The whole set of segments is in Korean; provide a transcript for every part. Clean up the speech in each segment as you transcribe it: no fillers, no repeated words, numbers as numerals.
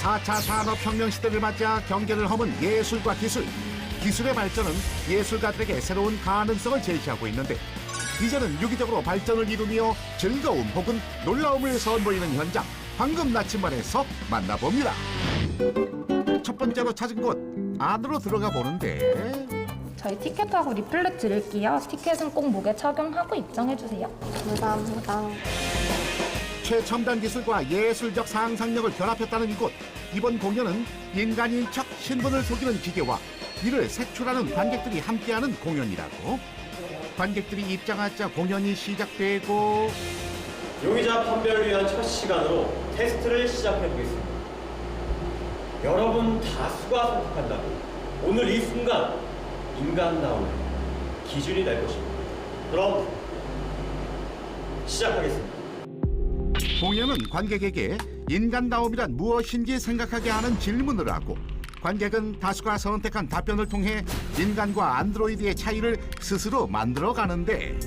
4차 산업혁명 시대를 맞아 경계를 허문 예술과 기술. 기술의 발전은 예술가들에게 새로운 가능성을 제시하고 있는데 이제는 유기적으로 발전을 이루며 즐거움 혹은 놀라움을 선보이는 현장. 황금 나침반에서 만나봅니다. 첫 번째로 찾은 곳 안으로 들어가 보는데 저희 티켓하고 리플렛 드릴게요. 티켓은 꼭 목에 착용하고 입장해주세요. 감사합니다. 최첨단 기술과 예술적 상상력을 결합했다는 이곳. 이번 공연은 인간인 척 신분을 속이는 기계와 이를 색출하는 관객들이 함께하는 공연이라고. 관객들이 입장하자 공연이 시작되고 용의자 판별을 위한 첫 시간으로 테스트를 시작해보겠습니다. 여러분 다수가 선택한다면 오늘 이 순간 인간다움의 기준이 될 것입니다. 그럼 시작하겠습니다. 공연은 관객에게 인간다움이란 무엇인지 생각하게 하는 질문을 하고 관객은 다수가 선택한 답변을 통해 인간과 안드로이드의 차이를 스스로 만들어가는데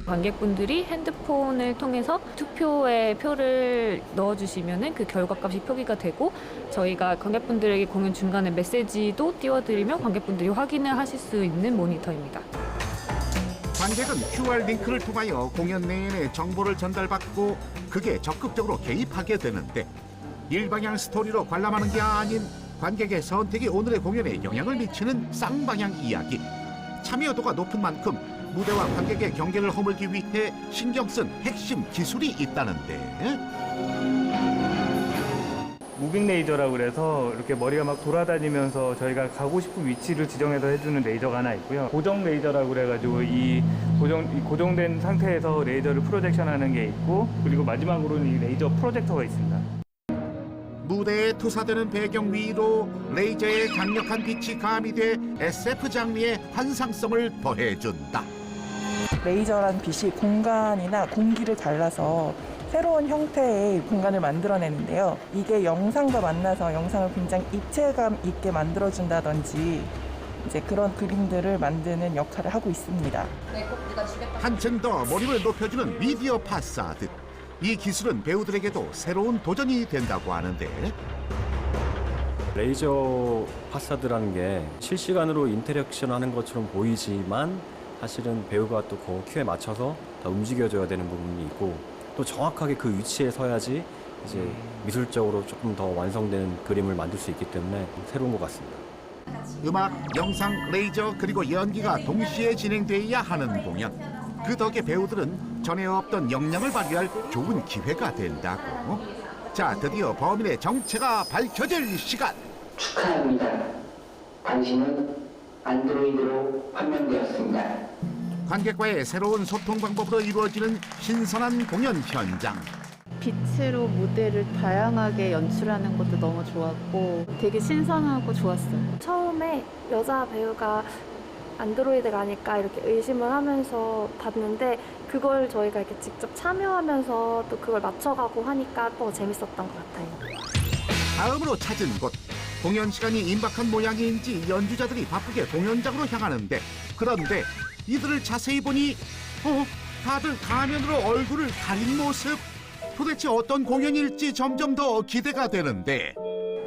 관객분들이 핸드폰을 통해서 투표에 표를 넣어주시면 그 결과값이 표기가 되고 저희가 관객분들에게 공연 중간에 메시지도 띄워드리며 관객분들이 확인을 하실 수 있는 모니터입니다. 관객은 QR 링크를 통하여 공연 내내 정보를 전달받고 그게 적극적으로 개입하게 되는데 일방향 스토리로 관람하는 게 아닌 관객의 선택이 오늘의 공연에 영향을 미치는 쌍방향 이야기. 참여도가 높은 만큼 무대와 관객의 경계를 허물기 위해 신경 쓴 핵심 기술이 있다는데 무빙 레이저라고 그래서 이렇게 머리가 막 돌아다니면서 저희가 가고 싶은 위치를 지정해서 해주는 레이저가 하나 있고요. 고정 레이저라고 그래가지고 이 고정된 상태에서 레이저를 프로젝션하는 게 있고 그리고 마지막으로는 이 레이저 프로젝터가 있습니다. 무대에 투사되는 배경 위로 레이저의 강력한 빛이 가미돼 SF 장르의 환상성을 더해준다. 레이저란 빛이 공간이나 공기를 잘라서 새로운 형태의 공간을 만들어내는데요. 이게 영상과 만나서 영상을 굉장히 입체감 있게 만들어준다든지 이제 그런 그림들을 만드는 역할을 하고 있습니다. 한층 더 몰입을 높여주는 미디어 파사드. 이 기술은 배우들에게도 새로운 도전이 된다고 하는데 레이저 파사드라는 게 실시간으로 인터랙션 하는 것처럼 보이지만 사실은 배우가 또 그 큐에 맞춰서 더 움직여줘야 되는 부분이 있고 또 정확하게 그 위치에 서야지 이제 미술적으로 조금 더 완성된 그림을 만들 수 있기 때문에 새로운 것 같습니다. 음악, 영상, 레이저 그리고 연기가 동시에 진행돼야 하는 공연. 그 덕에 배우들은 전에 없던 역량을 발휘할 좋은 기회가 된다고. 자, 드디어 범인의 정체가 밝혀질 시간. 축하합니다. 당신은 안드로이드로 판명되었습니다. 관객과의 새로운 소통 방법으로 이루어지는 신선한 공연 현장. 빛으로 무대를 다양하게 연출하는 것도 너무 좋았고 되게 신선하고 좋았어요. 처음에 여자 배우가 안드로이드가 아닐까 이렇게 의심을 하면서 봤는데 그걸 저희가 이렇게 직접 참여하면서 또 그걸 맞춰가고 하니까 더 재밌었던 것 같아요. 다음으로 찾은 곳. 공연 시간이 임박한 모양인지 연주자들이 바쁘게 공연장으로 향하는데 그런데 이들을 자세히 보니 다들 가면으로 얼굴을 가린 모습. 도대체 어떤 공연일지 점점 더 기대가 되는데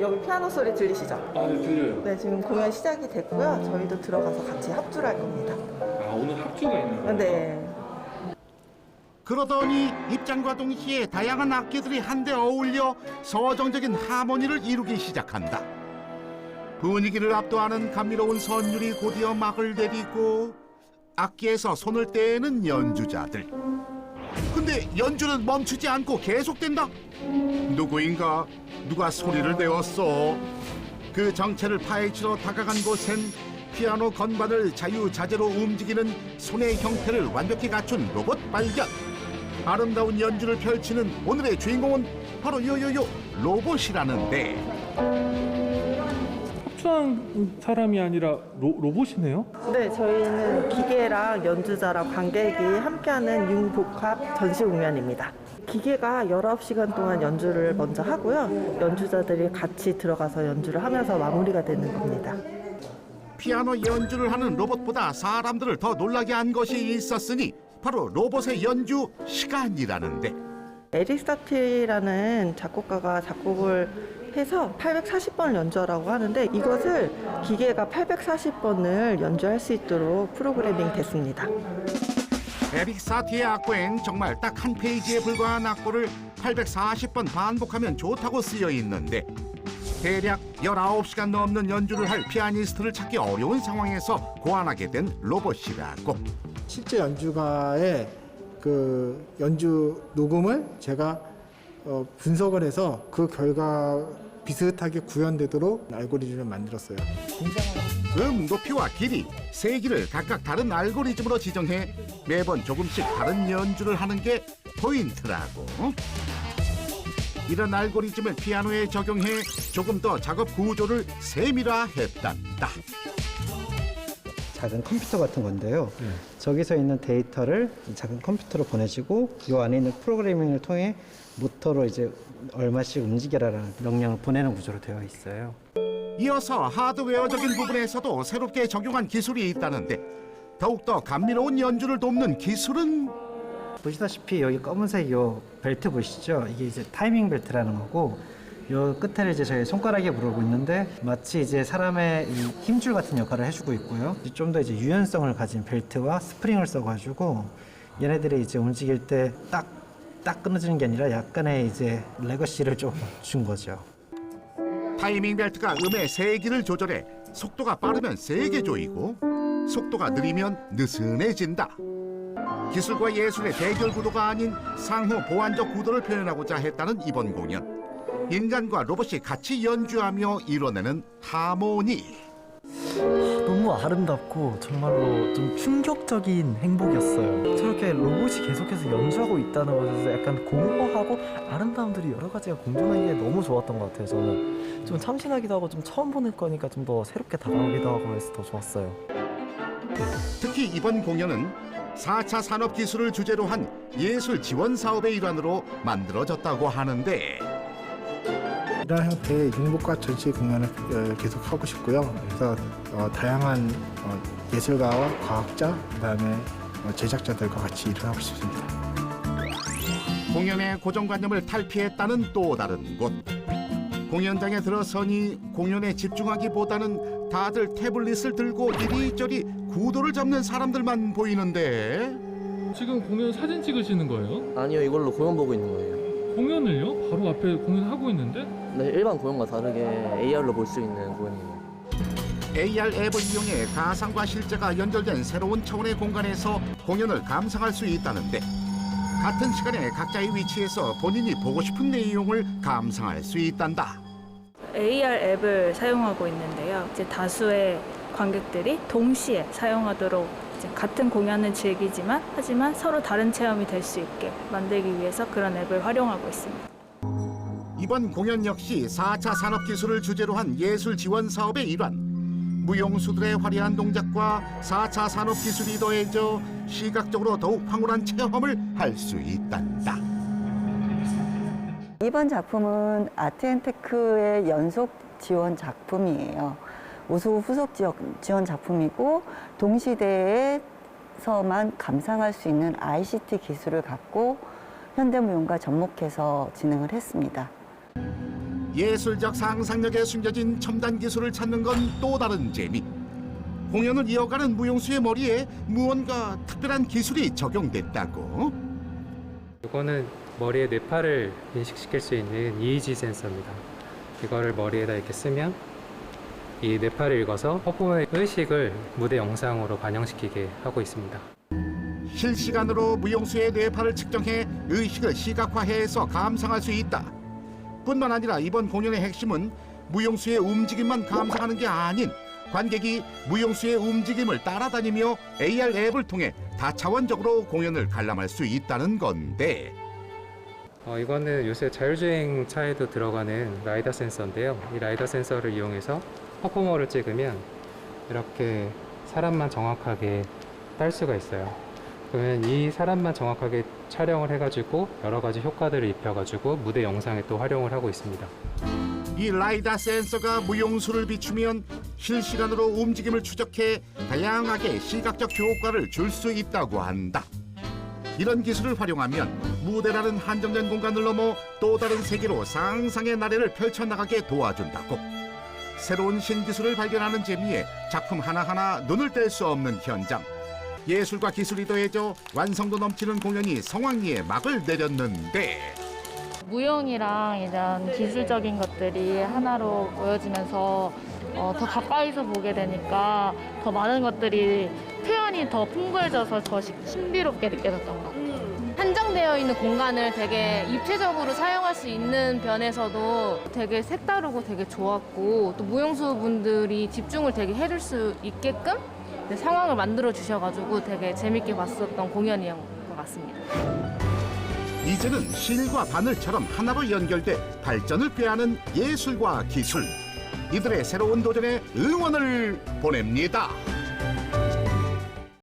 여기 피아노 소리 들리시죠? 아, 네, 들려요. 네, 지금 공연 시작이 됐고요. 저희도 들어가서 같이 합주를 할 겁니다. 아, 오늘 합주가 있는 거예요? 네. 그러더니 입장과 동시에 다양한 악기들이 한데 어울려 서정적인 하모니를 이루기 시작한다. 분위기를 압도하는 감미로운 선율이 곧이어 막을 내리고 악기에서 손을 떼는 연주자들. 근데 연주는 멈추지 않고 계속된다. 누구인가? 누가 소리를 내었어? 그 정체를 파헤치러 다가간 곳엔 피아노 건반을 자유자재로 움직이는 손의 형태를 완벽히 갖춘 로봇 발견. 아름다운 연주를 펼치는 오늘의 주인공은 바로 요요요 로봇이라는데 합주한 사람이 아니라 로봇이네요? 네, 저희는 기계랑 연주자랑 관객이 함께하는 융복합 전시 공연입니다. 기계가 19시간 동안 연주를 먼저 하고요. 연주자들이 같이 들어가서 연주를 하면서 마무리가 되는 겁니다. 피아노 연주를 하는 로봇보다 사람들을 더 놀라게 한 것이 있었으니 바로 로봇의 연주 시간이라는데 에릭 사티라는 작곡가가 작곡을 해서 840번을 연주하라고 하는데 이것을 기계가 840번을 연주할 수 있도록 프로그래밍 됐습니다. 에릭 사티의 악보엔 정말 딱 한 페이지에 불과한 악보를 840번 반복하면 좋다고 쓰여 있는데 대략 19시간 넘는 연주를 할 피아니스트를 찾기 어려운 상황에서 고안하게 된 로봇이라고. 실제 연주가의 그 연주 녹음을 제가 분석을 해서 그 결과 비슷하게 구현되도록 알고리즘을 만들었어요. 높이와 길이, 세기를 각각 다른 알고리즘으로 지정해 매번 조금씩 다른 연주를 하는 게 포인트라고. 이런 알고리즘을 피아노에 적용해 조금 더 작업 구조를 세밀화했단다. 작은 컴퓨터 같은 건데요. 저기서 있는 데이터를 이 작은 컴퓨터로 보내주고 이 안에 있는 프로그래밍을 통해 모터로 이제 얼마씩 움직여라라는 명령을 보내는 구조로 되어 있어요. 이어서 하드웨어적인 부분에서도 새롭게 적용한 기술이 있다는데 더욱더 감미로운 연주를 돕는 기술은 보시다시피 여기 검은색 요 벨트 보시죠? 이게 이제 타이밍 벨트라는 거고 요 끝에를 이제 저희 손가락에 물고 있는데 마치 이제 사람의 이 힘줄 같은 역할을 해주고 있고요. 좀 더 이제 유연성을 가진 벨트와 스프링을 써가지고 얘네들이 이제 움직일 때 딱 끊어지는 게 아니라 약간의 이제 레거시를 좀 준 거죠. 타이밍 벨트가 음의 세기를 조절해 속도가 빠르면 세게 조이고 속도가 느리면 느슨해진다. 기술과 예술의 대결 구도가 아닌 상호 보완적 구도를 표현하고자 했다는 이번 공연. 인간과 로봇이 같이 연주하며 이뤄내는 하모니. 너무 아름답고 정말로 좀 충격적인 행복이었어요. 저렇게 로봇이 계속해서 연주하고 있다는 것에서 약간 공허하고 아름다움들이 여러 가지가 공존한 게 너무 좋았던 것 같아요. 저는 좀 참신하기도 하고 좀 처음 보는 거니까 좀 더 새롭게 다가오기도 하고 해서 더 좋았어요. 특히 이번 공연은 4차 산업기술을 주제로 한 예술 지원 사업의 일환으로 만들어졌다고 하는데 이런 형태의 융복과 전시 공연을 계속 하고 싶고요. 그래서 다양한 예술가와 과학자, 그다음에 제작자들과 같이 일을 하고 싶습니다. 공연의 고정관념을 탈피했다는 또 다른 곳. 공연장에 들어서니 공연에 집중하기보다는 다들 태블릿을 들고 이리저리 구도를 잡는 사람들만 보이는데 지금 공연 사진 찍으시는 거예요? 아니요, 이걸로 공연 보고 있는 거예요. 공연을요? 바로 앞에 공연하고 있는데? 네, 일반 공연과 다르게 AR로 볼 수 있는 공연이에요. AR 앱을 이용해 가상과 실제가 연결된 새로운 차원의 공간에서 공연을 감상할 수 있다는데 같은 시간에 각자의 위치에서 본인이 보고 싶은 내용을 감상할 수 있단다. AR 앱을 사용하고 있는데요. 이제 다수의 관객들이 동시에 사용하도록 이제 같은 공연을 즐기지만 하지만 서로 다른 체험이 될 수 있게 만들기 위해서 그런 앱을 활용하고 있습니다. 이번 공연 역시 4차 산업기술을 주제로 한 예술 지원 사업의 일환. 무용수들의 화려한 동작과 4차 산업기술이 더해져 시각적으로 더욱 황홀한 체험을 할 수 있단다. 이번 작품은 아트앤테크의 연속 지원 작품이에요. 우수 후속 지원 작품이고 동시대에서만 감상할 수 있는 ICT 기술을 갖고 현대무용과 접목해서 진행을 했습니다. 예술적 상상력에 숨겨진 첨단 기술을 찾는 건 또 다른 재미. 공연을 이어가는 무용수의 머리에 무언가 특별한 기술이 적용됐다고. 이거는 머리에 뇌파를 인식시킬 수 있는 EEG 센서입니다. 이거를 머리에다 이렇게 쓰면 이 뇌파를 읽어서 퍼포머의 의식을 무대 영상으로 반영시키게 하고 있습니다. 실시간으로 무용수의 뇌파를 측정해 의식을 시각화해서 감상할 수 있다. 뿐만 아니라 이번 공연의 핵심은 무용수의 움직임만 감상하는 게 아닌 관객이 무용수의 움직임을 따라다니며 AR 앱을 통해 다차원적으로 공연을 관람할 수 있다는 건데 이거는 요새 자율주행 차에도 들어가는 라이더 센서인데요. 이 라이더 센서를 이용해서 퍼포머를 찍으면 이렇게 사람만 정확하게 딸 수가 있어요. 그러면 이 사람만 정확하게 촬영을 해가지고 여러 가지 효과들을 입혀가지고 무대 영상에 또 활용을 하고 있습니다. 이 라이더 센서가 무용수를 비추면 실시간으로 움직임을 추적해 다양하게 시각적 효과를 줄 수 있다고 한다. 이런 기술을 활용하면 무대라는 한정된 공간을 넘어 또 다른 세계로 상상의 나래를 펼쳐나가게 도와준다고. 새로운 신기술을 발견하는 재미에 작품 하나하나 눈을 뗄 수 없는 현장. 예술과 기술이 더해져 완성도 넘치는 공연이 성황리에 막을 내렸는데, 무용이랑 이런 기술적인 것들이 하나로 모여지면서 더 가까이서 보게 되니까 더 많은 것들이 표현이 더 풍부해져서 더 신비롭게 느껴졌던 것 같아요. 한정되어 있는 공간을 되게 입체적으로 사용할 수 있는 면에서도 되게 색다르고 되게 좋았고, 또 무용수 분들이 집중을 되게 해줄 수 있게끔 상황을 만들어 주셔가지고 되게 재밌게 봤었던 공연이었던 것 같습니다. 이제는 실과 바늘처럼 하나로 연결돼 발전을 꾀하는 예술과 기술. 이들의 새로운 도전에 응원을 보냅니다.